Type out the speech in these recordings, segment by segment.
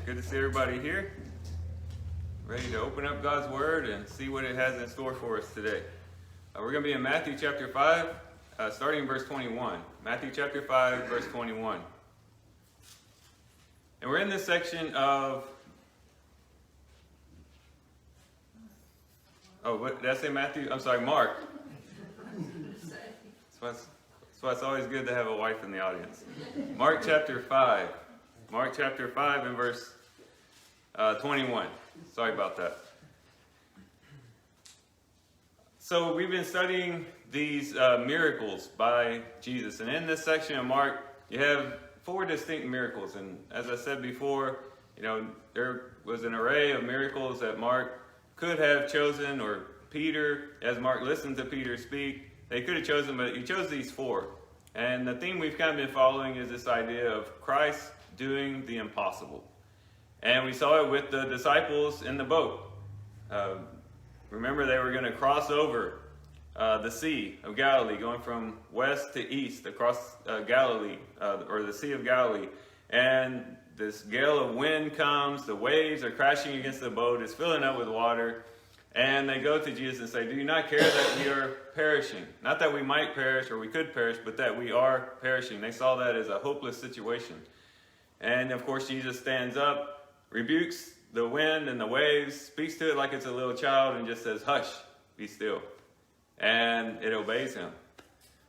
Good to see everybody here. Ready to open up God's Word and see what it has in store for us today. We're going to be in Matthew chapter 5, starting in verse 21. Matthew chapter 5, verse 21. And we're in this section of... Oh, what did I say Matthew? I'm sorry, Mark. That's why it's always good to have a wife in the audience. Mark chapter 5. Mark chapter 5 and verse 21. Sorry about that. So we've been studying these miracles by Jesus. And in this section of Mark, you have 4 distinct miracles. And as I said before, there was an array of miracles that Mark could have chosen, or Peter, as Mark listened to Peter speak, they could have chosen, but he chose these 4. And the theme we've kind of been following is this idea of Christ doing the impossible. And we saw it with the disciples in the boat. Remember, they were going to cross over the Sea of Galilee, going from west to east across Galilee, or the Sea of Galilee. And this gale of wind comes, the waves are crashing against the boat, it's filling up with water. And they go to Jesus and say, "Do you not care that we are perishing?" Not that we might perish or we could perish, but that we are perishing. They saw that as a hopeless situation. And of course, Jesus stands up, rebukes the wind and the waves, speaks to it like it's a little child, and just says, "Hush, be still." And it obeys him.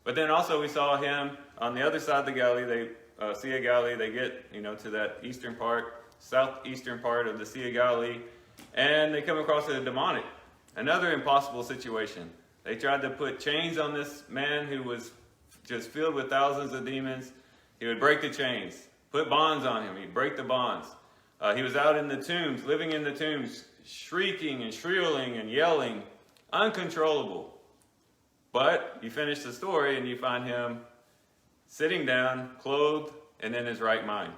But then also we saw him on the other side of the Galilee, Sea of Galilee. They get to that eastern part, southeastern part of the Sea of Galilee, and they come across a demonic, another impossible situation. They tried to put chains on this man who was just filled with thousands of demons. He would break the chains, put bonds on him. He'd break the bonds. He was out in the tombs, living in the tombs, shrieking and shrilling and yelling, uncontrollable. But you finish the story and you find him sitting down, clothed, and in his right mind.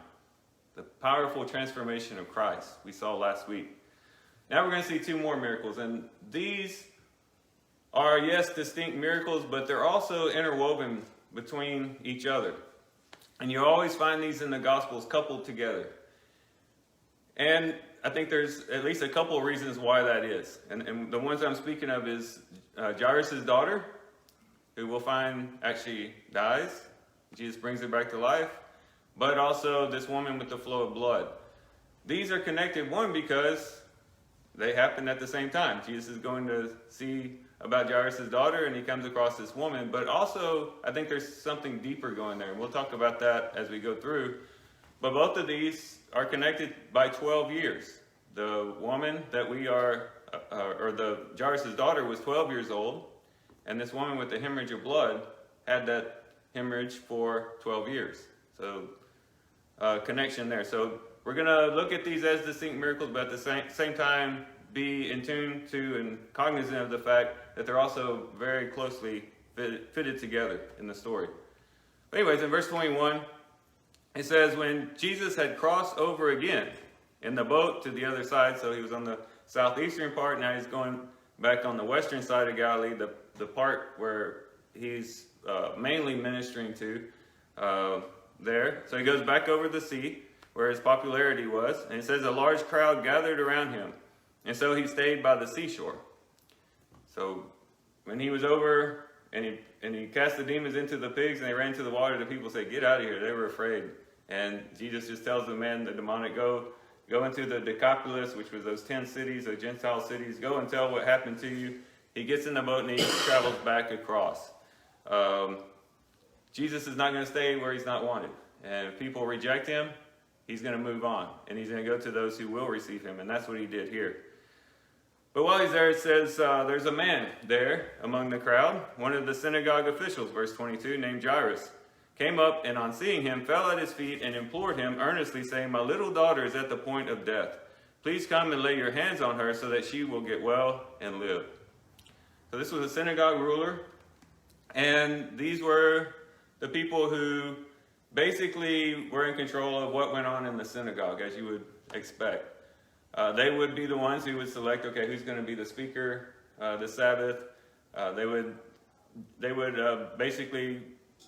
The powerful transformation of Christ we saw last week. Now we're going to see 2 more miracles, and these are, yes, distinct miracles, but they're also interwoven between each other. And you always find these in the Gospels coupled together. And I think there's at least a couple of reasons why that is. And the ones I'm speaking of is Jairus' daughter, who we'll find actually dies. Jesus brings her back to life. But also this woman with the flow of blood. These are connected, one, because they happened at the same time. Jesus is going to see about Jairus' daughter, and he comes across this woman. But also, I think there's something deeper going there. And we'll talk about that as we go through. But both of these are connected by 12 years. The woman that Jairus' daughter was 12 years old. And this woman with the hemorrhage of blood had that hemorrhage for 12 years. So, connection there. So, we're going to look at these as distinct miracles, but at the same time be in tune to and cognizant of the fact that they're also very closely fitted together in the story. But anyways, in verse 21, it says, when Jesus had crossed over again in the boat to the other side, so he was on the southeastern part, now he's going back on the western side of Galilee, the part where he's mainly ministering to there. So he goes back over the sea, where his popularity was, and it says a large crowd gathered around him, and so he stayed by the seashore. So when he was over and he cast the demons into the pigs and they ran to the water, the people said, "Get out of here." They were afraid. And Jesus just tells the man, the demonic, go into the Decapolis, which was those 10 cities, the Gentile cities, go and tell what happened to you. He gets in the boat and he travels back across. Jesus is not going to stay where he's not wanted. And if people reject him, he's going to move on, and he's going to go to those who will receive him, and that's what he did here. But while he's there, it says there's a man there among the crowd, one of the synagogue officials, verse 22, named Jairus, came up and on seeing him fell at his feet and implored him earnestly, saying, "My little daughter is at the point of death. Please come and lay your hands on her so that she will get well and live." So this was a synagogue ruler, and these were the people who basically were in control of what went on in the synagogue, as you would expect. They would be the ones who would select, okay, who's going to be the speaker the Sabbath. They would basically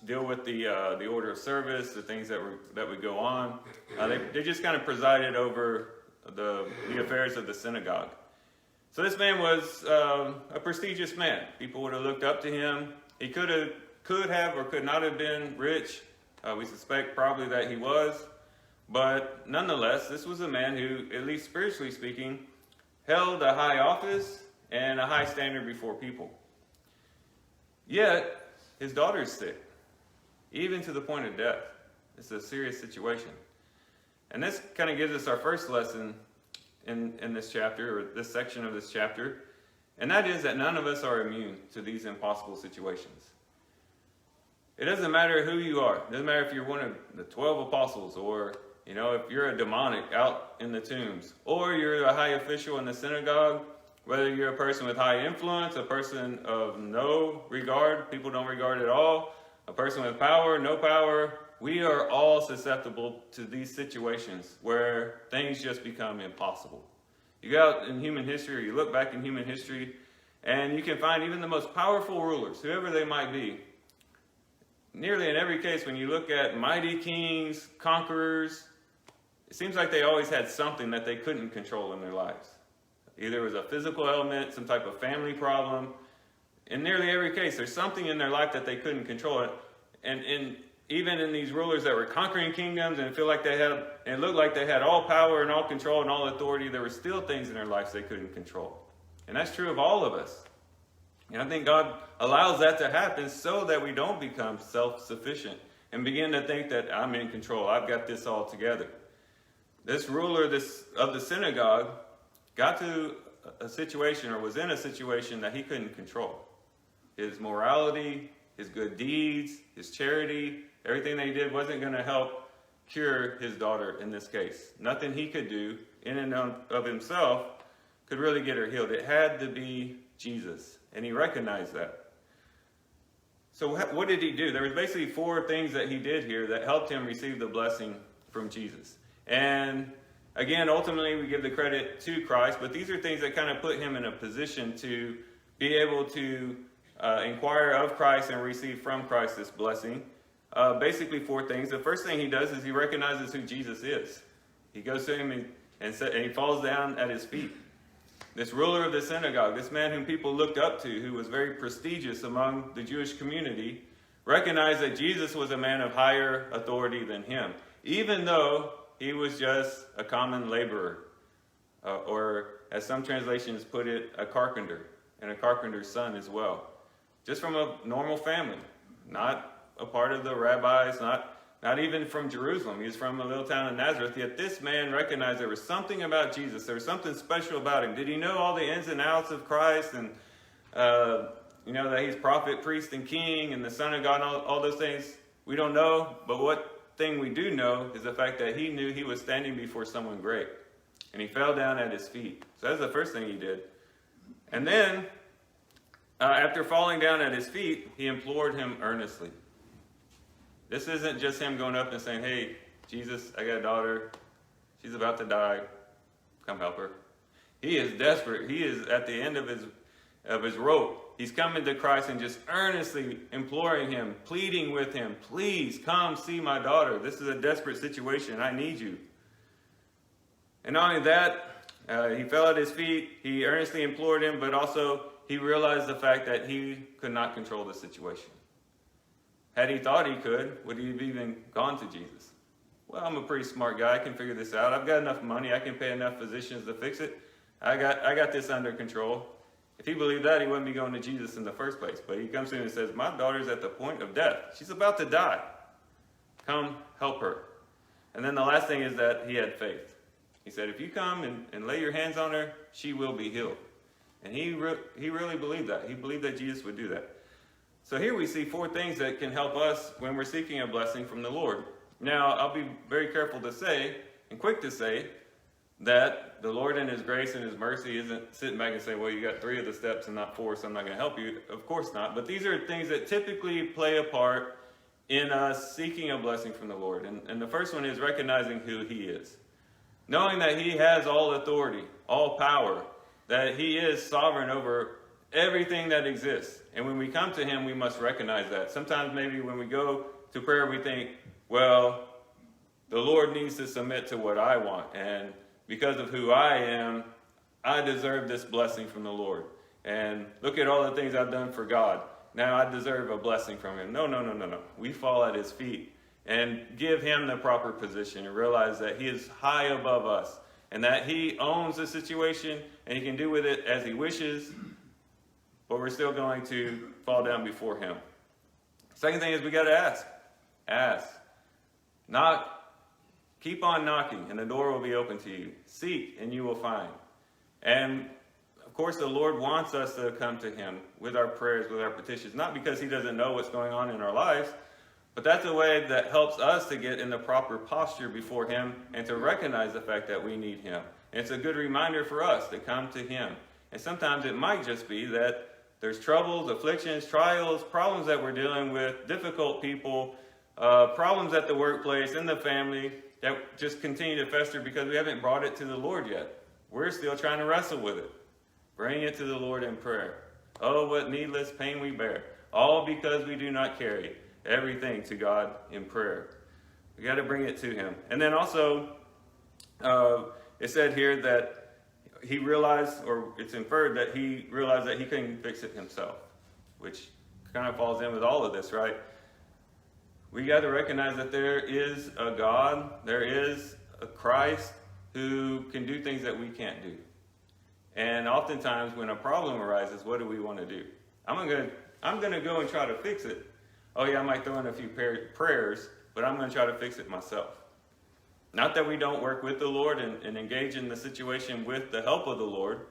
deal with the order of service, the things that would go on. They just kind of presided over the affairs of the synagogue. So this man was a prestigious man. People would have looked up to him. He could have or could not have been rich. We suspect probably that he was. But nonetheless, this was a man who, at least spiritually speaking, held a high office and a high standard before people. Yet, his daughter's sick, even to the point of death. It's a serious situation. And this kind of gives us our first lesson in this chapter, or this section of this chapter, and that is that none of us are immune to these impossible situations. It doesn't matter who you are. It doesn't matter if you're one of the 12 apostles, or if you're a demonic out in the tombs, or you're a high official in the synagogue, whether you're a person with high influence, a person of no regard, people don't regard at all, a person with power, no power, we are all susceptible to these situations where things just become impossible. You go out in human history, or you look back in human history, and you can find even the most powerful rulers, whoever they might be. Nearly in every case, when you look at mighty kings, conquerors, it seems like they always had something that they couldn't control in their lives. Either it was a physical element, some type of family problem. In nearly every case, there's something in their life that they couldn't control. And even in these rulers that were conquering kingdoms, and it looked like they had all power and all control and all authority, there were still things in their lives they couldn't control. And that's true of all of us. And I think God allows that to happen so that we don't become self-sufficient and begin to think that I'm in control, I've got this all together. This ruler of the synagogue got to a situation, or was in a situation, that he couldn't control. His morality, his good deeds, his charity, everything that he did wasn't going to help cure his daughter in this case. Nothing he could do in and of himself could really get her healed. It had to be Jesus, and he recognized that. So what did he do? There was basically 4 things that he did here that helped him receive the blessing from Jesus. And again, ultimately, we give the credit to Christ, but these are things that kind of put him in a position to be able to inquire of Christ and receive from Christ this blessing. Basically 4 things. The first thing he does is he recognizes who Jesus is. He goes to him and he falls down at his feet. This ruler of the synagogue, this man whom people looked up to, who was very prestigious among the Jewish community, recognized that Jesus was a man of higher authority than him, even though he was just a common laborer, or as some translations put it, a carpenter, and a carpenter's son as well. Just from a normal family, not a part of the rabbis, not even from Jerusalem. He was from a little town in Nazareth, yet this man recognized there was something about Jesus. There was something special about him. Did he know all the ins and outs of Christ, and that he's prophet, priest, and king, and the Son of God, and all those things? We don't know, but what thing we do know is the fact that he knew he was standing before someone great, and he fell down at his feet. So that's the first thing he did. And then, after falling down at his feet, he implored him earnestly. This isn't just him going up and saying, "Hey, Jesus, I got a daughter. She's about to die. Come help her." He is desperate. He is at the end of his rope. He's coming to Christ and just earnestly imploring him, pleading with him, "Please come see my daughter. This is a desperate situation. I need you." And not only that, he fell at his feet. He earnestly implored him, but also he realized the fact that he could not control the situation. Had he thought he could, would he have even gone to Jesus? Well, I'm a pretty smart guy. I can figure this out. I've got enough money. I can pay enough physicians to fix it. I got this under control. If he believed that, he wouldn't be going to Jesus in the first place. But he comes to him and says, "My daughter's at the point of death. She's about to die. Come help her." And then the last thing is that he had faith. He said, "If you come and lay your hands on her, she will be healed." And he really believed that. He believed that Jesus would do that. So here we see 4 things that can help us when we're seeking a blessing from the Lord. Now, I'll be very careful to say, and quick to say, that the Lord in his grace and his mercy isn't sitting back and saying, "Well, you got 3 of the steps and not 4, so I'm not going to help you." Of course not. But these are things that typically play a part in us seeking a blessing from the Lord. And the first one is recognizing who he is. Knowing that he has all authority, all power, that he is sovereign over everything that exists. And when we come to him, we must recognize that. Sometimes maybe when we go to prayer, we think, well, the Lord needs to submit to what I want. And because of who I am, I deserve this blessing from the Lord. And look at all the things I've done for God. Now I deserve a blessing from him. No. We fall at his feet and give him the proper position and realize that he is high above us and that he owns the situation and he can do with it as he wishes, but we're still going to fall down before him. Second thing is we got to ask. Ask. Knock. Keep on knocking and the door will be open to you. Seek and you will find. And of course, the Lord wants us to come to him with our prayers, with our petitions, not because he doesn't know what's going on in our lives, but that's a way that helps us to get in the proper posture before him and to recognize the fact that we need him. And it's a good reminder for us to come to him. And sometimes it might just be that there's troubles, afflictions, trials, problems that we're dealing with, difficult people, problems at the workplace, in the family, that just continue to fester because we haven't brought it to the Lord yet. We're still trying to wrestle with it. Bring it to the Lord in prayer. Oh, what needless pain we bear. All because we do not carry everything to God in prayer. We got to bring it to him. And then also, it said here that he realized, or it's inferred that he realized that he couldn't fix it himself, which kind of falls in with all of this, right? We got to recognize that there is a God, there is a Christ who can do things that we can't do. And oftentimes when a problem arises, what do we want to do? I'm going to go and try to fix it. Oh yeah, I might throw in a few prayers, but I'm going to try to fix it myself. Not that we don't work with the Lord and engage in the situation with the help of the Lord,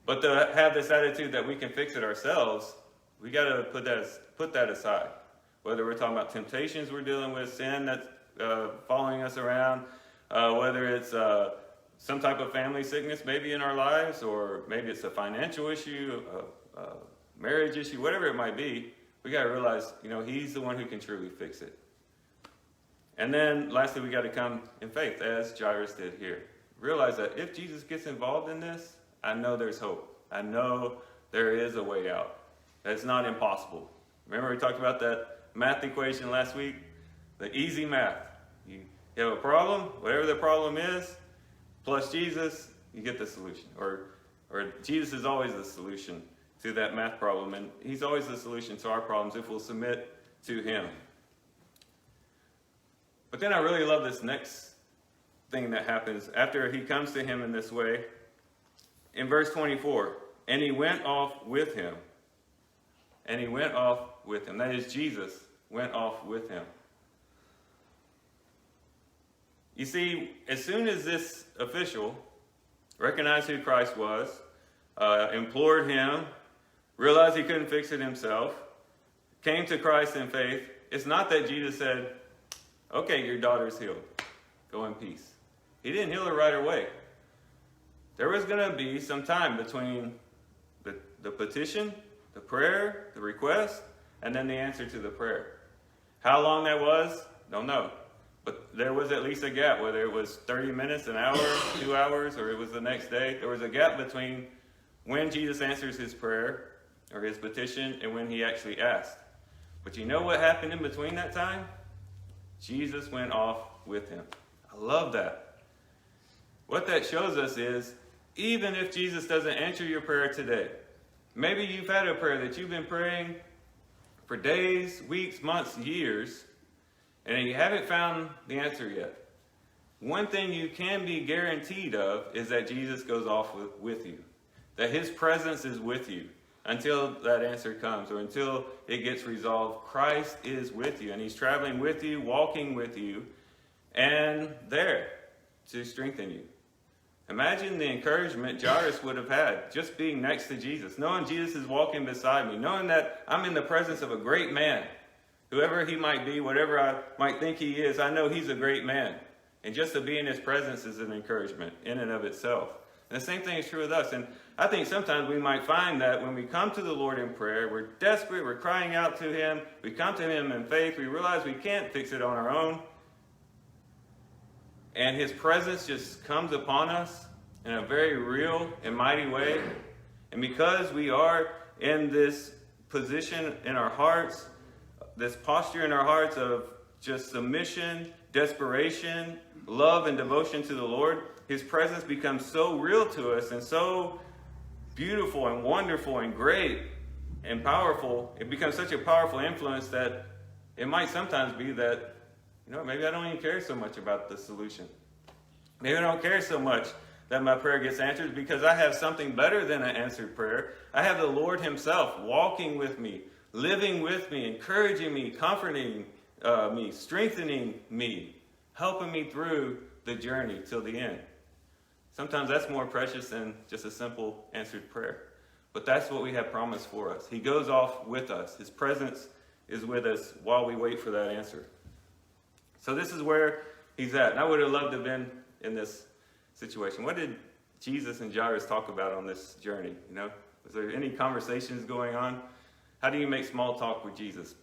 but to have this attitude that we can fix it ourselves, we got to put that aside. Whether we're talking about temptations we're dealing with, sin that's following us around, whether it's some type of family sickness maybe in our lives, or maybe it's a financial issue, a marriage issue, whatever it might be, we got to realize, he's the one who can truly fix it. And then lastly, we got to come in faith, as Jairus did here. Realize that if Jesus gets involved in this, I know there's hope. I know there is a way out. That it's not impossible. Remember we talked about that math equation last week? The easy math. You have a problem, whatever the problem is, plus Jesus, you get the solution. Or Jesus is always the solution to that math problem, and he's always the solution to our problems if we'll submit to him. But then I really love this next thing that happens after he comes to him in this way. In verse 24, and he went off with him. And he went off with him. That is, Jesus went off with him. You see, as soon as this official recognized who Christ was, implored him, realized he couldn't fix it himself, came to Christ in faith, it's not that Jesus said, okay, your daughter's healed. Go in peace. He didn't heal her right away. There was going to be some time between the petition, the prayer, the request, and then the answer to the prayer. How long that was, don't know. But there was at least a gap, whether it was 30 minutes, an hour, 2 hours, or it was the next day. There was a gap between when Jesus answers his prayer or his petition and when he actually asked. But you know what happened in between that time? Jesus went off with him. I love that. What that shows us is, even if Jesus doesn't answer your prayer today, maybe you've had a prayer that you've been praying for days, weeks, months, years, and you haven't found the answer yet. One thing you can be guaranteed of is that Jesus goes off with you. That his presence is with you until that answer comes, or until it gets resolved. Christ is with you, and he's traveling with you, walking with you, and there to strengthen you. Imagine the encouragement Jairus would have had just being next to Jesus, knowing Jesus is walking beside me, knowing that I'm in the presence of a great man. Whoever he might be, whatever I might think he is, I know he's a great man. And just to be in his presence is an encouragement in and of itself. And the same thing is true with us. And I think sometimes we might find that when we come to the Lord in prayer, we're desperate, we're crying out to him, we come to him in faith, we realize we can't fix it on our own. And his presence just comes upon us in a very real and mighty way. And because we are in this position in our hearts, this posture in our hearts of just submission, desperation, love, and devotion to the Lord, His presence becomes so real to us and so beautiful and wonderful and great and powerful. It becomes such a powerful influence that it might sometimes be that, maybe I don't even care so much about the solution. Maybe I don't care so much that my prayer gets answered because I have something better than an answered prayer. I have the Lord Himself walking with me, living with me, encouraging me, comforting me, strengthening me, helping me through the journey till the end. Sometimes that's more precious than just a simple answered prayer. But that's what we have promised for us. He goes off with us. His presence is with us while we wait for that answer. So this is where He's at. And I would have loved to have been in this situation. What did Jesus and Jairus talk about on this journey? Was there any conversations going on? How do you make small talk with Jesus?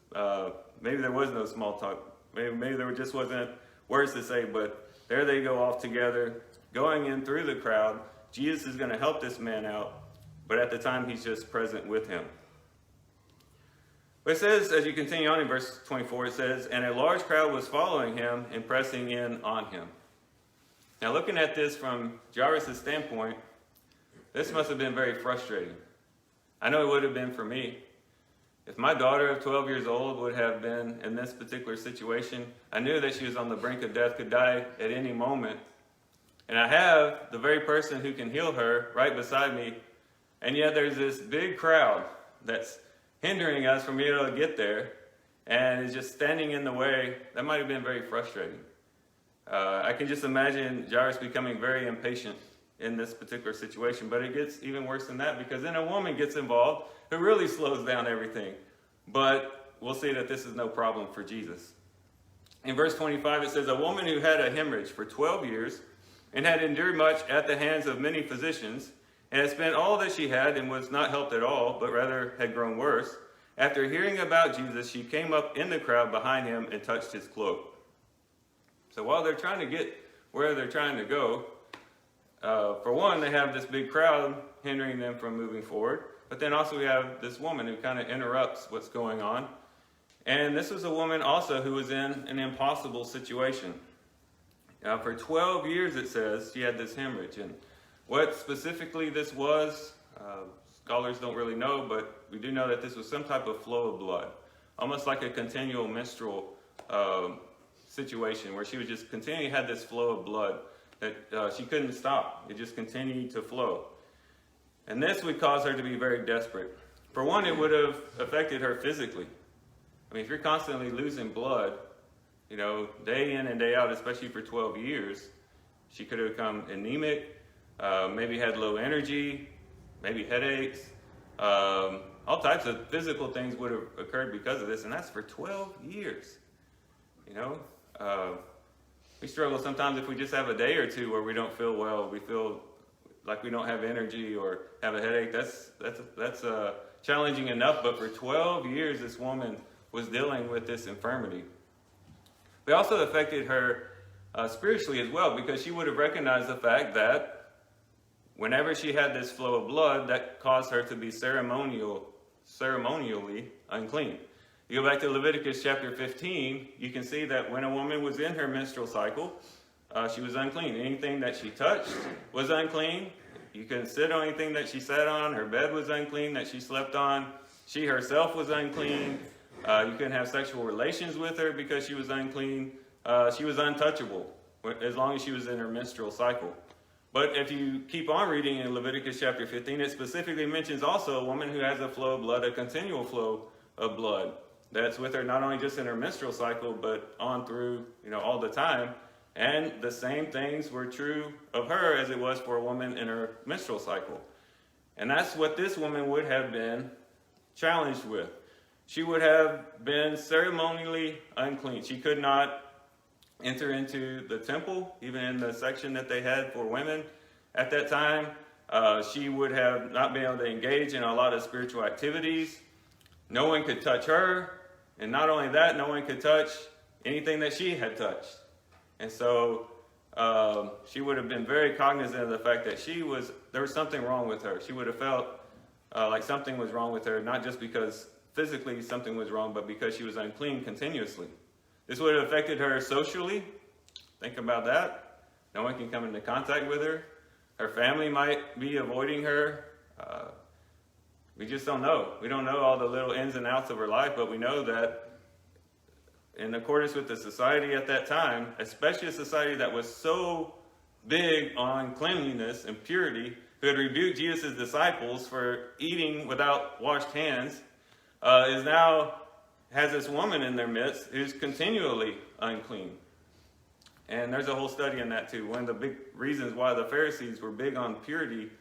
Maybe there was no small talk. Maybe there just wasn't words to say, but there they go off together, going in through the crowd. Jesus is going to help this man out, but at the time He's just present with him. But it says, as you continue on in verse 24, it says, and a large crowd was following him and pressing in on him. Now, looking at this from Jairus' standpoint, this must have been very frustrating. I know it would have been for me. If my daughter of 12 years old would have been in this particular situation, I knew that she was on the brink of death, could die at any moment. And I have the very person who can heal her right beside me. And yet there's this big crowd that's hindering us from being able to get there and is just standing in the way. That might have been very frustrating. I can just imagine Jairus becoming very impatient in this particular situation, but it gets even worse than that because then a woman gets involved who really slows down everything. But we'll see that this is no problem for Jesus. In verse 25 it says, a woman who had a hemorrhage for 12 years and had endured much at the hands of many physicians and had spent all that she had and was not helped at all, but rather had grown worse. After hearing about Jesus, she came up in the crowd behind him and touched his cloak. So while they're trying to get where they're trying to go, for one, they have this big crowd hindering them from moving forward. But then also we have this woman who kind of interrupts what's going on. And this was a woman also who was in an impossible situation. For 12 years, it says, she had this hemorrhage. And what specifically this was, scholars don't really know, but we do know that this was some type of flow of blood. Almost like a continual menstrual situation where she was just continually had this flow of blood that she couldn't stop. It just continued to flow. And this would cause her to be very desperate. For one, it would have affected her physically. I mean, if you're constantly losing blood, day in and day out, especially for 12 years, she could have become anemic, maybe had low energy, maybe headaches. All types of physical things would have occurred because of this, and that's for 12 years. We struggle sometimes if we just have a day or two where we don't feel well, we feel like we don't have energy or have a headache. That's challenging enough, but for 12 years this woman was dealing with this infirmity. It also affected her spiritually as well, because she would have recognized the fact that whenever she had this flow of blood, that caused her to be ceremonially unclean. You go back to Leviticus chapter 15, you can see that when a woman was in her menstrual cycle, she was unclean. Anything that she touched was unclean. You couldn't sit on anything that she sat on. Her bed was unclean that she slept on. She herself was unclean. You couldn't have sexual relations with her because she was unclean. She was untouchable as long as she was in her menstrual cycle. But if you keep on reading in Leviticus chapter 15, it specifically mentions also a woman who has a flow of blood, a continual flow of blood that's with her not only just in her menstrual cycle, but on through, all the time. And the same things were true of her as it was for a woman in her menstrual cycle. And that's what this woman would have been challenged with. She would have been ceremonially unclean. She could not enter into the temple, even in the section that they had for women at that time. She would have not been able to engage in a lot of spiritual activities. No one could touch her. And not only that, no one could touch anything that she had touched. And so she would have been very cognizant of the fact that there was something wrong with her. She would have felt like something was wrong with her, not just because physically something was wrong, but because she was unclean continuously. This would have affected her socially. Think about that. No one can come into contact with her. Her family might be avoiding her. We just don't know. We don't know all the little ins and outs of her life, but we know that in accordance with the society at that time, especially a society that was so big on cleanliness and purity, who had rebuked Jesus' disciples for eating without washed hands, is now has this woman in their midst who's continually unclean. And there's a whole study on that too. One of the big reasons why the Pharisees were big on purity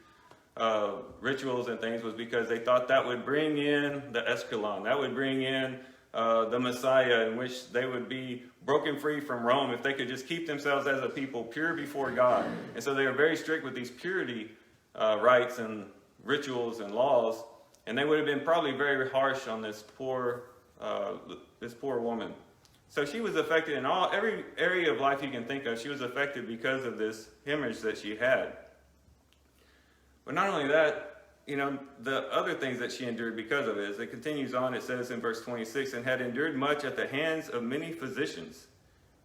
rituals and things was because they thought that would bring in the escalon, that would bring in the Messiah, in which they would be broken free from Rome if they could just keep themselves as a people pure before God. And so they were very strict with these purity rites and rituals and laws, and they would have been probably very harsh on this poor woman. So she was affected in every area of life you can think of. She was affected because of this hemorrhage that she had. But not only that, the other things that she endured because of it, as it continues on, it says in verse 26, and had endured much at the hands of many physicians,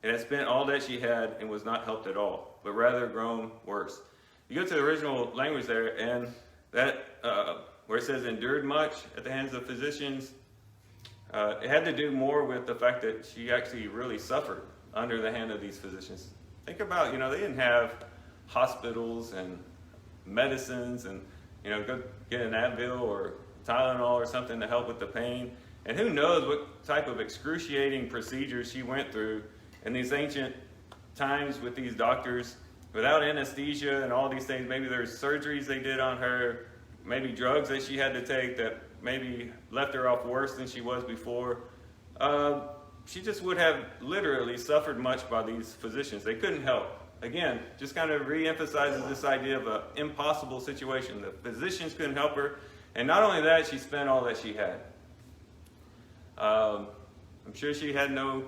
and had spent all that she had, and was not helped at all, but rather grown worse. You go to the original language there, and that, where it says endured much at the hands of physicians, it had to do more with the fact that she actually really suffered under the hand of these physicians. Think about, they didn't have hospitals and medicines and, go get an Advil or Tylenol or something to help with the pain. And who knows what type of excruciating procedures she went through in these ancient times with these doctors without anesthesia and all these things. Maybe there's surgeries they did on her, maybe drugs that she had to take that maybe left her off worse than she was before. She just would have literally suffered much by these physicians. They couldn't help. Again, just kind of re-emphasizes this idea of an impossible situation. The physicians couldn't help her. And not only that, she spent all that she had. I'm sure she had no,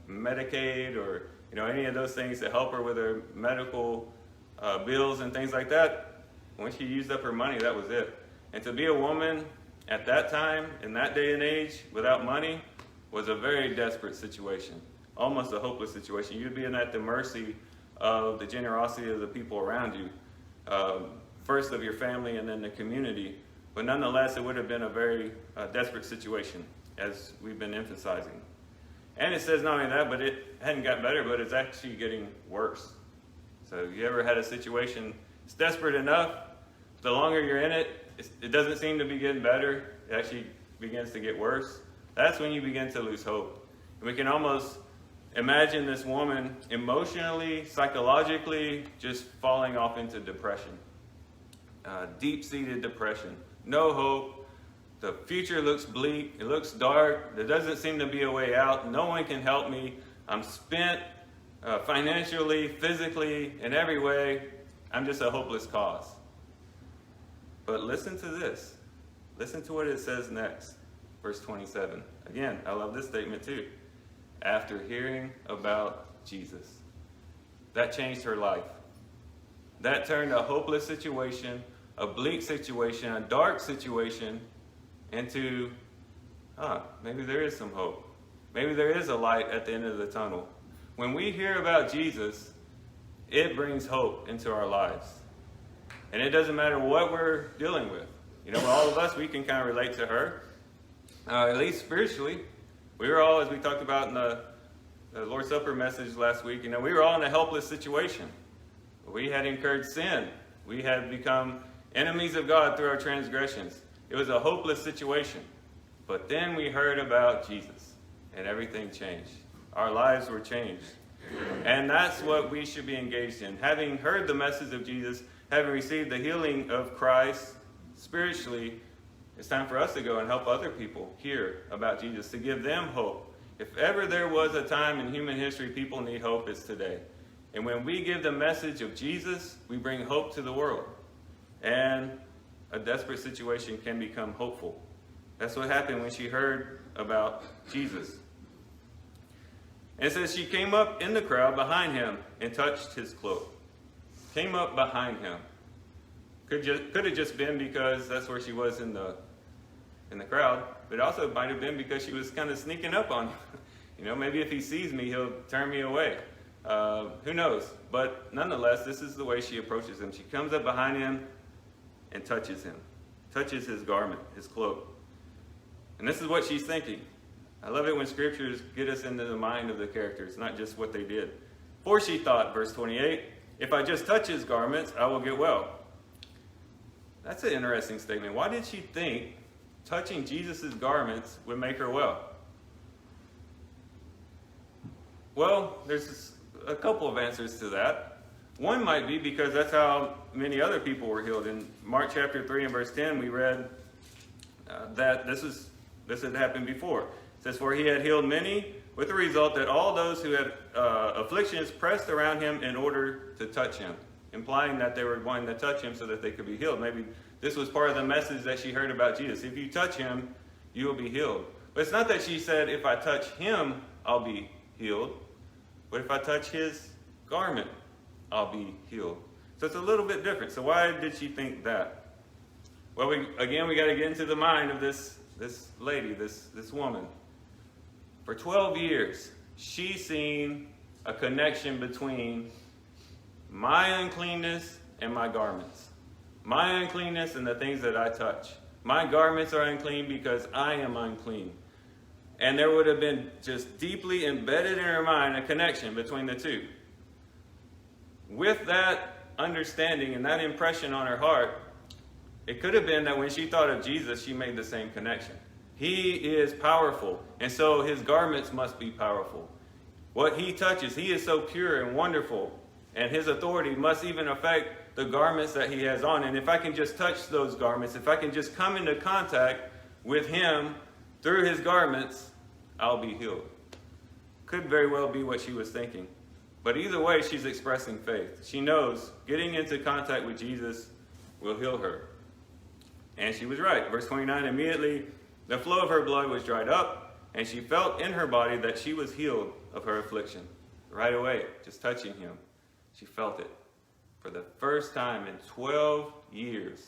Medicaid or, any of those things to help her with her medical bills and things like that. When she used up her money, that was it. And to be a woman at that time, in that day and age, without money, was a very desperate situation. Almost a hopeless situation. You'd be at the mercy of the generosity of the people around you. First of your family and then the community. But nonetheless, it would have been a very desperate situation, as we've been emphasizing. And it says not only that, but it hadn't got better, but it's actually getting worse. So you ever had a situation, it's desperate enough, the longer you're in it, it doesn't seem to be getting better. It actually begins to get worse. That's when you begin to lose hope. And we can almost imagine this woman emotionally, psychologically, just falling off into depression. Deep-seated depression. No hope. The future looks bleak. It looks dark. There doesn't seem to be a way out. No one can help me. I'm spent financially, physically, in every way. I'm just a hopeless cause. But listen to this. Listen to what it says next. Verse 27. Again, I love this statement too. After hearing about Jesus. That changed her life. That turned a hopeless situation, a bleak situation, a dark situation into, maybe there is some hope. Maybe there is a light at the end of the tunnel. When we hear about Jesus, it brings hope into our lives. And it doesn't matter what we're dealing with. All of us, we can kind of relate to her, at least spiritually. We were all, as we talked about in the Lord's Supper message last week, we were all in a helpless situation. We had incurred sin. We had become enemies of God through our transgressions. It was a hopeless situation. But then we heard about Jesus, and everything changed. Our lives were changed. And that's what we should be engaged in. Having heard the message of Jesus, having received the healing of Christ spiritually, it's time for us to go and help other people hear about Jesus, to give them hope. If ever there was a time in human history people need hope, it's today. And when we give the message of Jesus, we bring hope to the world. And a desperate situation can become hopeful. That's what happened when she heard about Jesus. And it says she came up in the crowd behind him and touched his cloak. Came up behind him. Could have just been because that's where she was in the crowd, but it also might have been because she was kind of sneaking up on him. Maybe if he sees me, he'll turn me away. Who knows? But nonetheless, this is the way she approaches him. She comes up behind him and touches him, touches his garment, his cloak. And this is what she's thinking. I love it when scriptures get us into the mind of the characters, not just what they did. For she thought, verse 28, if I just touch his garments, I will get well. That's an interesting statement. Why did she think touching Jesus' garments would make her well? Well, there's a couple of answers to that. One might be because that's how many other people were healed. In Mark chapter 3 and verse 10, we read that this had happened before. It says, for he had healed many, with the result that all those who had afflictions pressed around him in order to touch him, implying that they were wanting to touch him so that they could be healed. Maybe this was part of the message that she heard about Jesus. If you touch him, you will be healed. But it's not that she said, if I touch him, I'll be healed. But if I touch his garment, I'll be healed. So it's a little bit different. So why did she think that? Well, we got to get into the mind of this lady, this woman. For 12 years, she's seen a connection between my uncleanness and my garments. My uncleanness and the things that I touch. My garments are unclean because I am unclean. And there would have been just deeply embedded in her mind a connection between the two. With that understanding and that impression on her heart, it could have been that when she thought of Jesus, she made the same connection. He is powerful, and so his garments must be powerful. What he touches, he is so pure and wonderful, and his authority must even affect the garments that he has on. And if I can just touch those garments, if I can just come into contact with him through his garments, I'll be healed. Could very well be what she was thinking. But either way, she's expressing faith. She knows getting into contact with Jesus will heal her. And she was right. Verse 29, immediately the flow of her blood was dried up, and she felt in her body that she was healed of her affliction. Right away, just touching him, she felt it. For the first time in 12 years,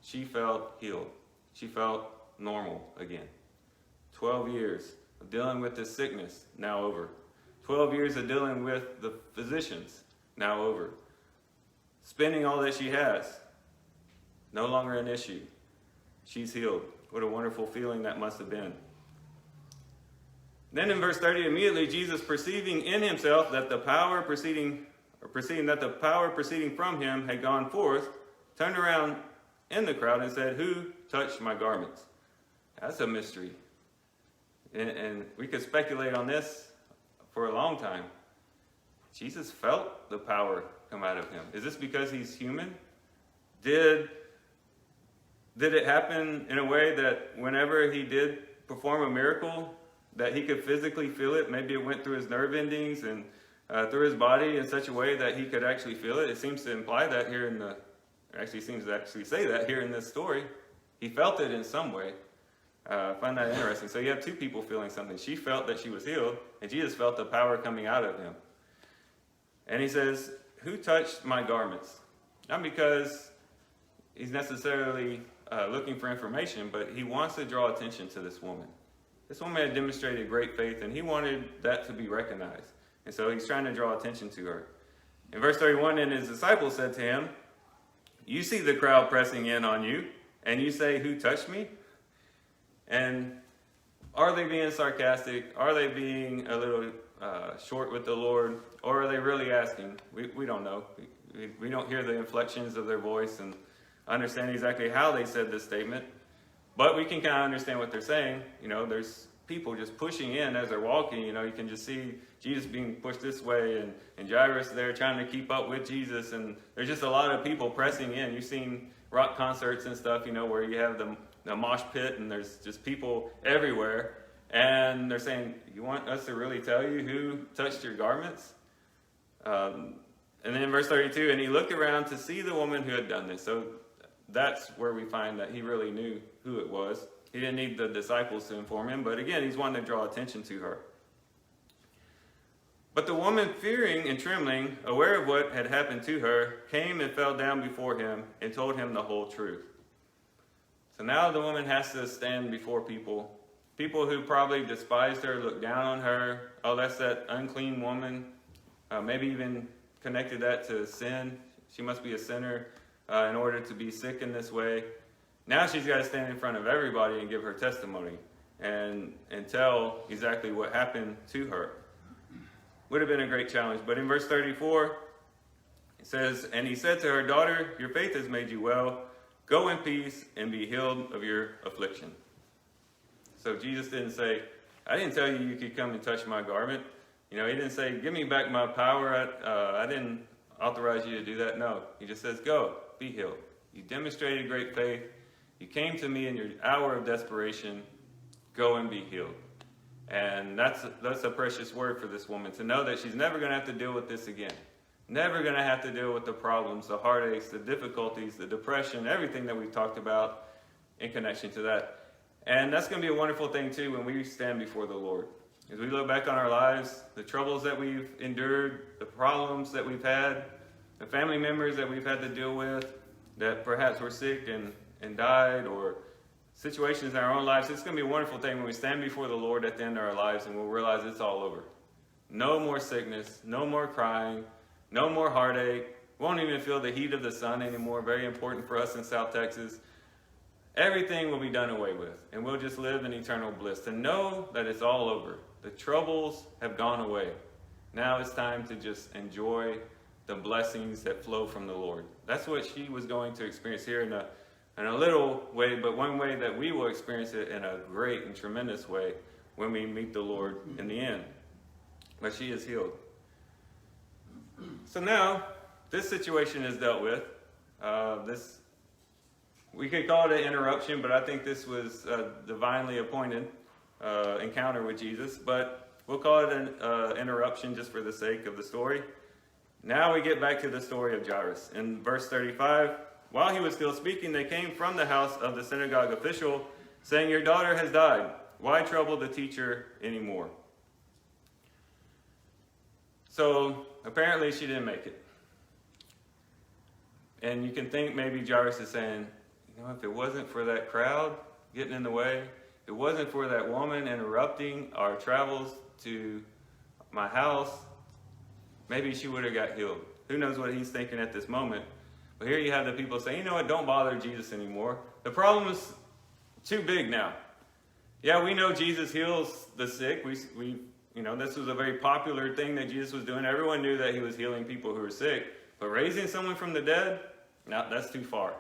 she felt healed. She felt normal again. 12 years of dealing with this sickness, now over. 12 years of dealing with the physicians, now over. Spending all that she has, no longer an issue. She's healed. What a wonderful feeling that must have been. Then in verse 30, immediately Jesus, perceiving in himself that the power proceeding from him had gone forth, turned around in the crowd and said, who touched my garments? That's a mystery. And we could speculate on this for a long time. Jesus felt the power come out of him. Is this because he's human? Did it happen in a way that whenever he did perform a miracle, that he could physically feel it? Maybe it went through his nerve endings and through his body in such a way that he could actually feel it. It seems to imply that here seems to actually say that here in this story. He felt it in some way. I find that interesting. So you have two people feeling something. She felt that she was healed, and Jesus felt the power coming out of him. And he says, who touched my garments? Not because he's necessarily looking for information, but he wants to draw attention to this woman. This woman had demonstrated great faith, and he wanted that to be recognized. And so he's trying to draw attention to her. In verse 31, and his disciples said to him, you see the crowd pressing in on you, and you say, who touched me? And are they being sarcastic? Are they being a little short with the Lord? Or are they really asking? We don't know. We don't hear the inflections of their voice and understand exactly how they said this statement. But we can kind of understand what they're saying. There's people just pushing in as they're walking. You can just see Jesus being pushed this way and Jairus there trying to keep up with Jesus. And there's just a lot of people pressing in. You've seen rock concerts and stuff, where you have the mosh pit and there's just people everywhere. And they're saying, you want us to really tell you who touched your garments? And then in verse 32, and he looked around to see the woman who had done this. So that's where we find that he really knew who it was. He didn't need the disciples to inform him, but again, he's wanting to draw attention to her. But the woman, fearing and trembling, aware of what had happened to her, came and fell down before him and told him the whole truth. So now the woman has to stand before people who probably despised her, looked down on her. Oh, that's that unclean woman. Maybe even connected that to sin. She must be a sinner in order to be sick in this way. Now she's got to stand in front of everybody and give her testimony and tell exactly what happened to her. Would have been a great challenge. But in verse 34, it says, "And he said to her, 'Daughter, your faith has made you well. Go in peace and be healed of your affliction.'" So Jesus didn't say, "I didn't tell you could come and touch my garment." He didn't say, "Give me back my power. I didn't authorize you to do that." No, he just says, "Go, be healed. You demonstrated great faith. You came to me in your hour of desperation. Go and be healed." And that's a precious word for this woman, to know that she's never going to have to deal with this again. Never going to have to deal with the problems, the heartaches, the difficulties, the depression, everything that we've talked about in connection to that. And that's going to be a wonderful thing too when we stand before the Lord. As we look back on our lives, the troubles that we've endured, the problems that we've had, the family members that we've had to deal with, that perhaps were sick and died, or situations in our own lives, it's going to be a wonderful thing when we stand before the Lord at the end of our lives and we'll realize it's all over. No more sickness, no more crying, no more heartache. Won't even feel the heat of the sun anymore. Very important for us in South Texas. Everything will be done away with, and we'll just live in eternal bliss. To know that it's all over. The troubles have gone away. Now it's time to just enjoy the blessings that flow from the Lord. That's what she was going to experience here in a little way, but one way that we will experience it in a great and tremendous way when we meet the Lord in the end. But she is healed. So now, this situation is dealt with. We could call it an interruption, but I think this was a divinely appointed encounter with Jesus. But we'll call it an interruption just for the sake of the story. Now we get back to the story of Jairus. In verse 35, while he was still speaking, they came from the house of the synagogue official, saying, "Your daughter has died. Why trouble the teacher anymore?" So apparently she didn't make it. And you can think maybe Jairus is saying, if it wasn't for that crowd getting in the way, if it wasn't for that woman interrupting our travels to my house, maybe she would have got healed. Who knows what he's thinking at this moment. But here you have the people saying, don't bother Jesus anymore. The problem is too big now. Yeah, we know Jesus heals the sick. We this was a very popular thing that Jesus was doing. Everyone knew that he was healing people who were sick. But raising someone from the dead, no, that's too far.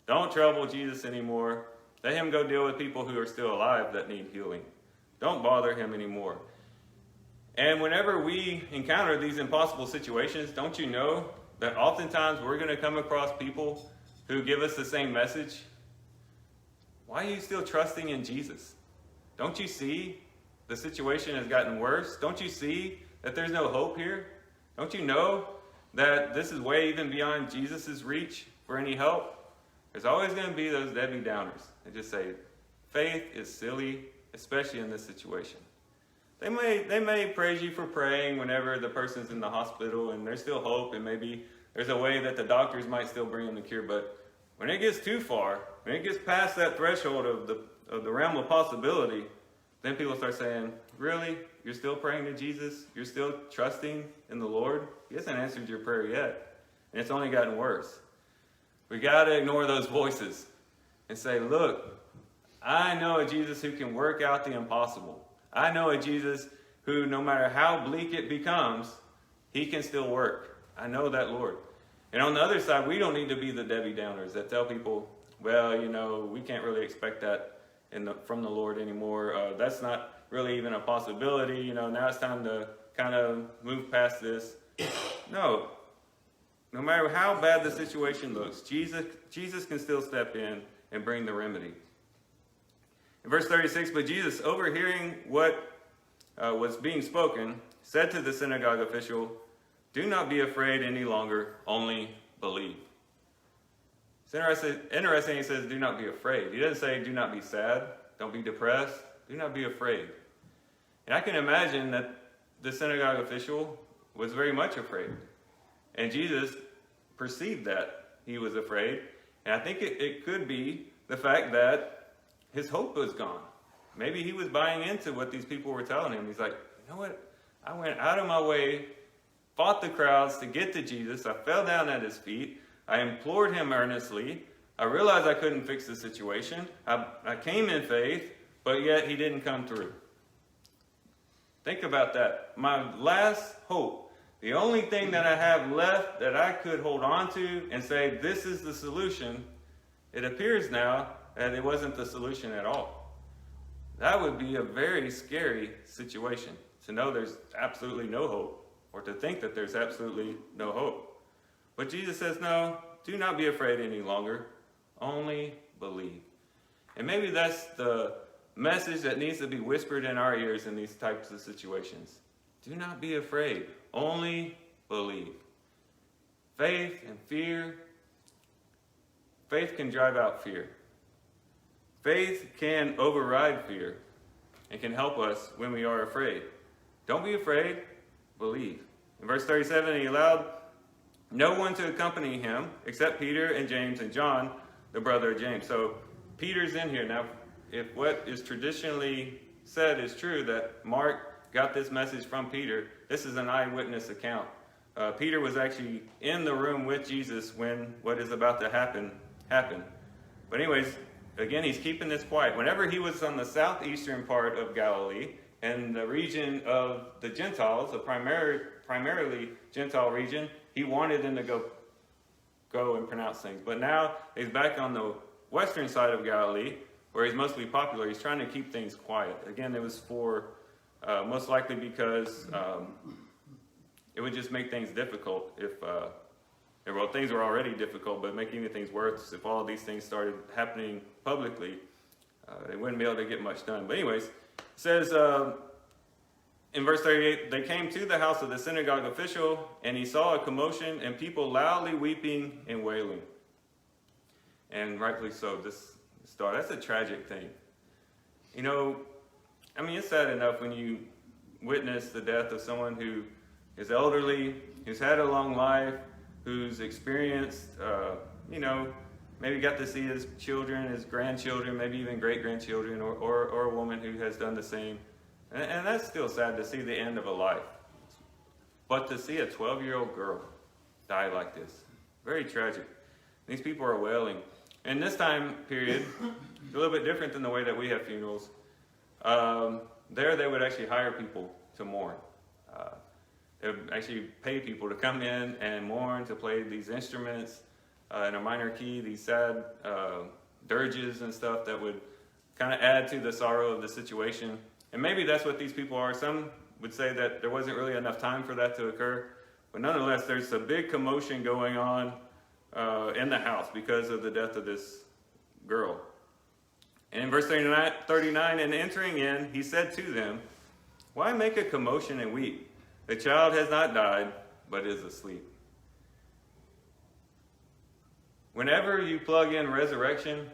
Don't trouble Jesus anymore. Let him go deal with people who are still alive that need healing. Don't bother him anymore. And whenever we encounter these impossible situations, don't you know that oftentimes we're going to come across people who give us the same message? Why are you still trusting in Jesus? Don't you see the situation has gotten worse? Don't you see that there's no hope here? Don't you know that this is way even beyond Jesus' reach for any help? There's always going to be those Debbie Downers that just say, faith is silly, especially in this situation. They may praise you for praying whenever the person's in the hospital and there's still hope, and maybe there's a way that the doctors might still bring them the cure. But when it gets too far, when it gets past that threshold of the realm of possibility, then people start saying, really? You're still praying to Jesus? You're still trusting in the Lord? He hasn't answered your prayer yet. And it's only gotten worse. We got to ignore those voices and say, look, I know a Jesus who can work out the impossible. I know a Jesus who, no matter how bleak it becomes, he can still work. I know that Lord. And on the other side, we don't need to be the Debbie Downers that tell people, well, we can't really expect that from the Lord anymore. That's not really even a possibility. Now it's time to kind of move past this. No matter how bad the situation looks, Jesus can still step in and bring the remedy. In verse 36, but Jesus, overhearing what was being spoken, said to the synagogue official, "Do not be afraid any longer, only believe." It's interesting he says, do not be afraid. He doesn't say, do not be sad, don't be depressed, do not be afraid. And I can imagine that the synagogue official was very much afraid. And Jesus perceived that he was afraid. And I think it could be the fact that his hope was gone. Maybe he was buying into what these people were telling him. He's like, you know what? I went out of my way, fought the crowds to get to Jesus. I fell down at his feet. I implored him earnestly. I realized I couldn't fix the situation. I came in faith, but yet he didn't come through. Think about that. My last hope, the only thing that I have left that I could hold on to and say, this is the solution, it appears now that it wasn't the solution at all. That would be a very scary situation, to know there's absolutely no hope, or to think that there's absolutely no hope. But Jesus says, no, do not be afraid any longer, only believe. And maybe that's the message that needs to be whispered in our ears in these types of situations. Do not be afraid, only believe. Faith and fear, faith can drive out fear. Faith can override fear and can help us when we are afraid. Don't be afraid, believe. In verse 37, he allowed no one to accompany him except Peter and James and John, the brother of James. So Peter's in here. Now, if what is traditionally said is true, that Mark got this message from Peter, this is an eyewitness account. Peter was actually in the room with Jesus when what is about to happen happened. But anyways, again, he's keeping this quiet. Whenever he was on the southeastern part of Galilee and the region of the Gentiles, a primarily Gentile region, he wanted them to go and pronounce things. But now he's back on the western side of Galilee, where he's mostly popular. He's trying to keep things quiet. Again, it was for most likely because it would just make things difficult if well, things were already difficult, but making things worse if all of these things started happening publicly, they wouldn't be able to get much done. But anyways, it says in verse 38, they came to the house of the synagogue official, and he saw a commotion and people loudly weeping and wailing. And rightfully so, that's a tragic thing. You know, I mean, it's sad enough when you witness the death of someone who is elderly, who's had a long life, who's experienced, maybe got to see his children, his grandchildren, maybe even great-grandchildren, or a woman who has done the same. And that's still sad to see the end of a life. But to see a 12-year-old girl die like this, very tragic. These people are wailing. In this time period, it's a little bit different than the way that we have funerals. There they would actually hire people to mourn. They would actually pay people to come in and mourn, to play these instruments in a minor key, these sad dirges and stuff that would kind of add to the sorrow of the situation. And maybe that's what these people are. Some would say that there wasn't really enough time for that to occur. But nonetheless, there's a big commotion going on in the house because of the death of this girl. And in verse 39, and entering in, he said to them, "Why make a commotion and weep? The child has not died, but is asleep." Whenever you plug in resurrection,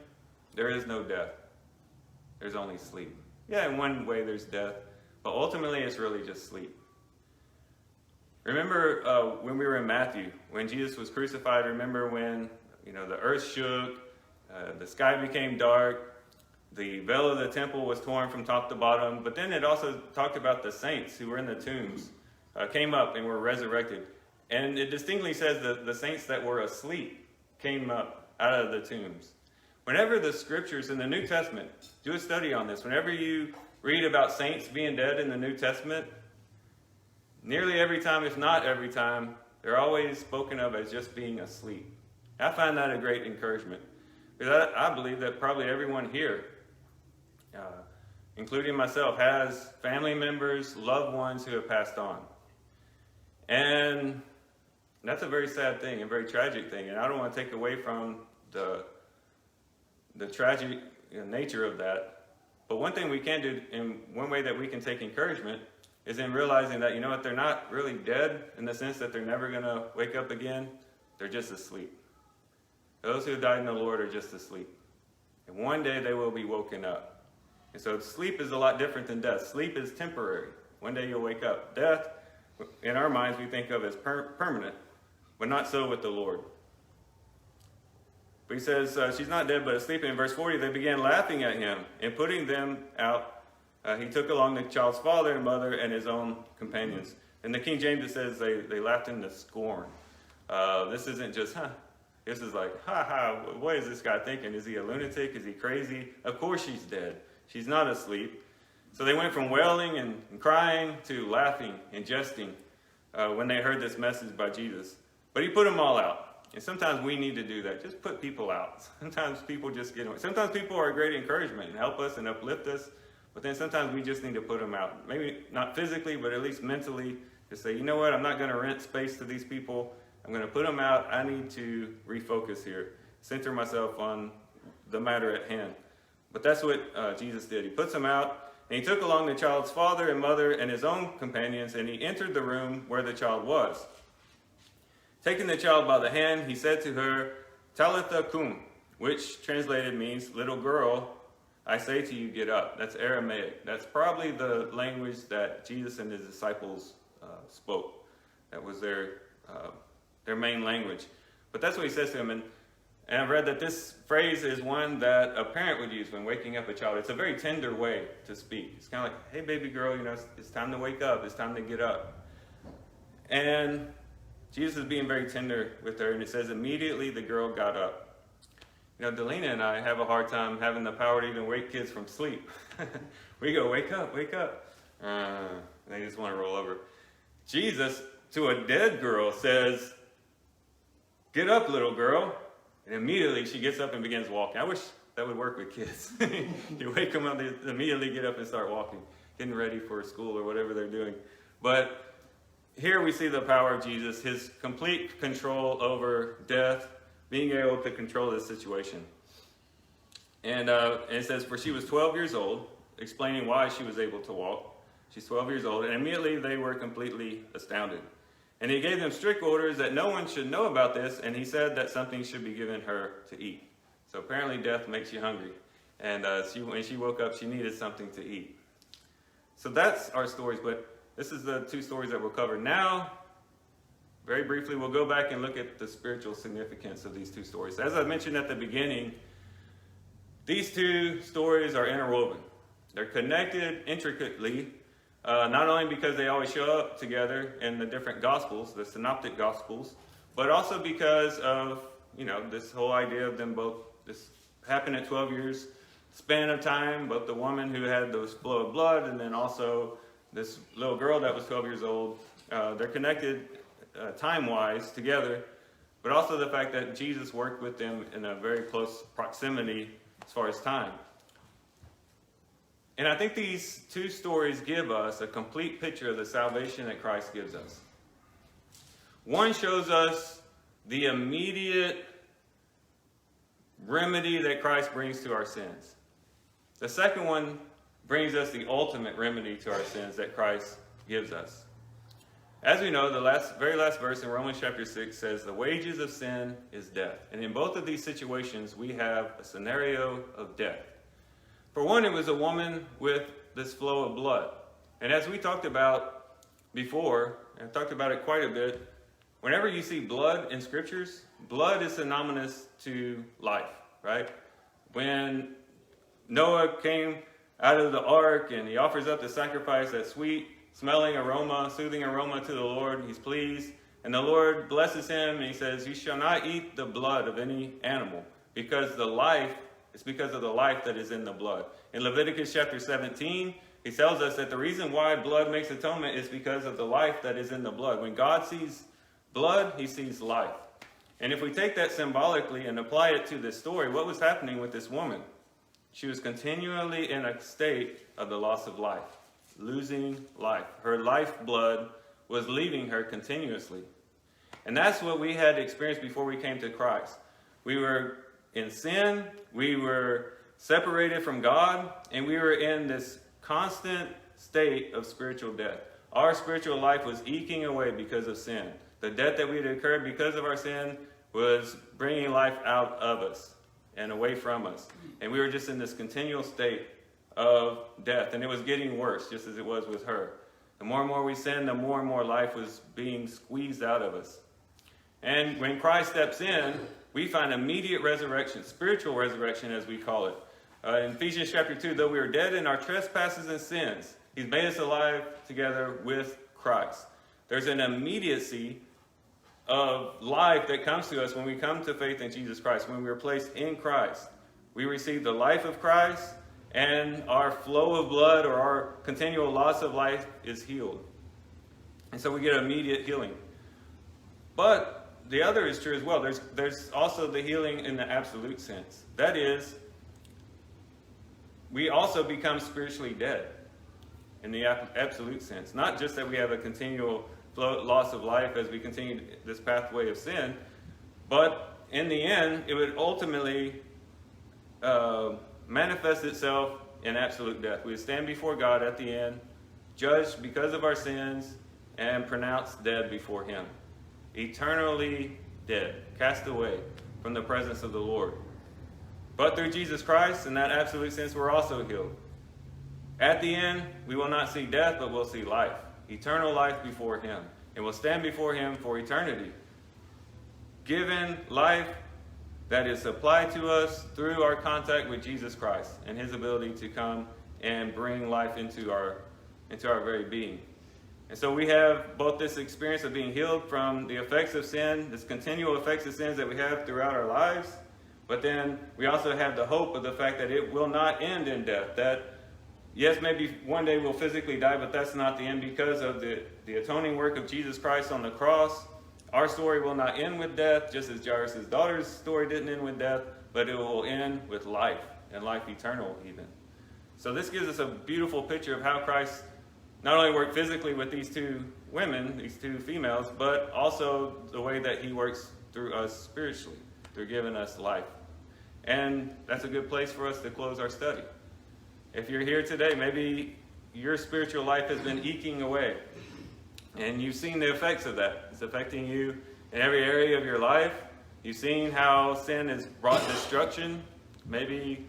there is no death. There's only sleep. Yeah, in one way there's death, but ultimately it's really just sleep. Remember when we were in Matthew, when Jesus was crucified, remember when the earth shook, the sky became dark, the veil of the temple was torn from top to bottom, but then it also talked about the saints who were in the tombs, came up and were resurrected. And it distinctly says that the saints that were asleep came up out of the tombs. Whenever the scriptures in the New Testament, do a study on this, whenever you read about saints being dead in the New Testament, nearly every time, if not every time, they're always spoken of as just being asleep. I find that a great encouragement, because I believe that probably everyone here, including myself, has family members, loved ones who have passed on. And that's a very sad thing, a very tragic thing, and I don't want to take away from the tragic nature of that. But one thing we can do, and one way that we can take encouragement, is in realizing that, they're not really dead in the sense that they're never going to wake up again. They're just asleep. Those who died in the Lord are just asleep. And one day they will be woken up. And so sleep is a lot different than death. Sleep is temporary. One day you'll wake up. Death, in our minds, we think of as permanent, but not so with the Lord. But he says, she's not dead, but asleep. And in verse 40, they began laughing at him, and putting them out, he took along the child's father and mother and his own companions. In the King James, it says they laughed into scorn. This isn't just, This is like, what is this guy thinking? Is he a lunatic? Is he crazy? Of course she's dead. She's not asleep. So they went from wailing and crying to laughing and jesting when they heard this message by Jesus. But he put them all out. And sometimes we need to do that. Just put people out. Sometimes people just get away. Sometimes people are a great encouragement and help us and uplift us. But then sometimes we just need to put them out. Maybe not physically, but at least mentally. Just say, you know what? I'm not going to rent space to these people. I'm going to put them out. I need to refocus here. Center myself on the matter at hand. But that's what Jesus did. He puts them out. And he took along the child's father and mother and his own companions. And he entered the room where the child was. Taking the child by the hand, he said to her, Talitha cum, which translated means, little girl, I say to you, get up. That's Aramaic. That's probably the language that Jesus and his disciples spoke. That was their main language. But that's what he says to him. And I've read that this phrase is one that a parent would use when waking up a child. It's a very tender way to speak. It's kind of like, hey, baby girl, it's time to wake up. It's time to get up. And Jesus is being very tender with her, and it says immediately the girl got up. Delina and I have a hard time having the power to even wake kids from sleep. We go, wake up, wake up. They just want to roll over. Jesus, to a dead girl, says, get up, little girl. And immediately she gets up and begins walking. I wish that would work with kids. You wake them up, they immediately get up and start walking, getting ready for school or whatever they're doing. But here we see the power of Jesus, his complete control over death, being able to control this situation. And it says, for she was 12 years old, explaining why she was able to walk. She's 12 years old, and immediately they were completely astounded. And he gave them strict orders that no one should know about this, and he said that something should be given her to eat. So apparently death makes you hungry. And when she woke up, she needed something to eat. So that's our stories, but this is the two stories that we'll cover now. Very briefly, we'll go back and look at the spiritual significance of these two stories. As I mentioned at the beginning, these two stories are interwoven. They're connected intricately, not only because they always show up together in the different Gospels, the Synoptic Gospels, but also because of, this whole idea of them both, this happened at 12 years span of time, both the woman who had the flow of blood and then also this little girl that was 12 years old. They're connected time-wise together, but also the fact that Jesus worked with them in a very close proximity as far as time. And I think these two stories give us a complete picture of the salvation that Christ gives us. One shows us the immediate remedy that Christ brings to our sins. The second one brings us the ultimate remedy to our sins that Christ gives us. As we know, the very last verse in Romans chapter 6 says, the wages of sin is death. And in both of these situations, we have a scenario of death. For one, it was a woman with this flow of blood. And as we talked about before, and I've talked about it quite a bit, whenever you see blood in scriptures, blood is synonymous to life, right? When Noah came out of the ark and he offers up the sacrifice, that sweet smelling aroma, soothing aroma to the Lord, he's pleased. And the Lord blesses him and he says, you shall not eat the blood of any animal, because it's because of the life that is in the blood. In Leviticus chapter 17, he tells us that the reason why blood makes atonement is because of the life that is in the blood. When God sees blood, he sees life. And if we take that symbolically and apply it to this story, what was happening with this woman? She was continually in a state of the loss of life, losing life. Her lifeblood was leaving her continuously. And that's what we had experienced before we came to Christ. We were in sin, we were separated from God, and we were in this constant state of spiritual death. Our spiritual life was eking away because of sin. The death that we had incurred because of our sin was bringing life out of us and away from us. And we were just in this continual state of death. And it was getting worse, just as it was with her. The more and more we sinned, the more and more life was being squeezed out of us. And when Christ steps in, we find immediate resurrection, spiritual resurrection as we call it. In Ephesians chapter 2, though we are dead in our trespasses and sins, he's made us alive together with Christ. There's an immediacy of life that comes to us when we come to faith in Jesus Christ. When we are placed in Christ, we receive the life of Christ, and our flow of blood or our continual loss of life is healed. And so we get immediate healing. But the other is true as well. There's also the healing in the absolute sense. That is, we also become spiritually dead in the absolute sense. Not just that we have a continual loss of life as we continue this pathway of sin, but in the end, it would ultimately manifest itself in absolute death. We would stand before God at the end, judged because of our sins, and pronounced dead before him. Eternally dead, cast away from the presence of the Lord. But through Jesus Christ, in that absolute sense, we're also healed. At the end, we will not see death, but we'll see life. Eternal life before him. And we'll stand before him for eternity. Given life that is supplied to us through our contact with Jesus Christ and his ability to come and bring life into our very being. And so we have both this experience of being healed from the effects of sin, this continual effects of sins that we have throughout our lives, but then we also have the hope of the fact that it will not end in death. That, yes, maybe one day we'll physically die, but that's not the end because of the atoning work of Jesus Christ on the cross. Our story will not end with death, just as Jairus' daughter's story didn't end with death, but it will end with life, and life eternal even. So this gives us a beautiful picture of how Christ not only worked physically with these two women, these two females, but also the way that he works through us spiritually, through giving us life. And that's a good place for us to close our study. If you're here today, maybe your spiritual life has been eking away, and you've seen the effects of that. It's affecting you in every area of your life. You've seen how sin has brought destruction, maybe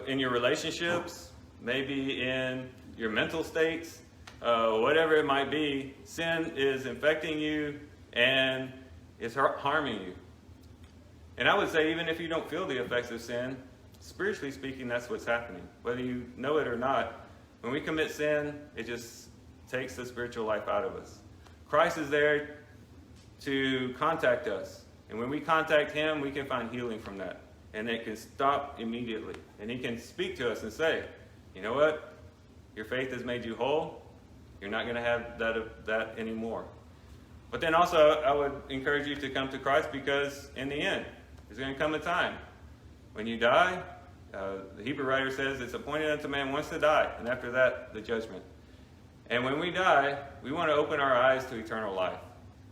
in your relationships, maybe in your mental states, whatever it might be. Sin is infecting you and it's harming you. And I would say, even if you don't feel the effects of sin, spiritually speaking, that's what's happening. Whether you know it or not, when we commit sin, it just takes the spiritual life out of us. Christ is there to contact us. And when we contact him, we can find healing from that. And it can stop immediately. And he can speak to us and say, you know what? Your faith has made you whole. You're not going to have that anymore. But then also, I would encourage you to come to Christ, because in the end, there's going to come a time when you die. The Hebrew writer says it's appointed unto man once to die, and after that, the judgment. And when we die, we want to open our eyes to eternal life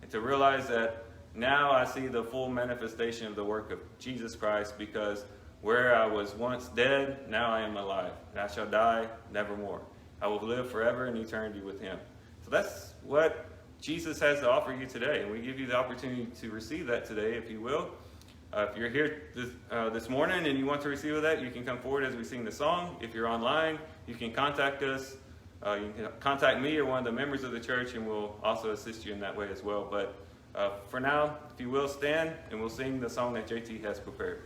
and to realize that now I see the full manifestation of the work of Jesus Christ, because where I was once dead, now I am alive, and I shall die nevermore. I will live forever in eternity with him. So that's what Jesus has to offer you today, and we give you the opportunity to receive that today, if you will. If you're here this morning and you want to receive that, you can come forward as we sing the song. If you're online, you can contact us. You can contact me or one of the members of the church, and we'll also assist you in that way as well. But for now, if you will, stand, and we'll sing the song that JT has prepared.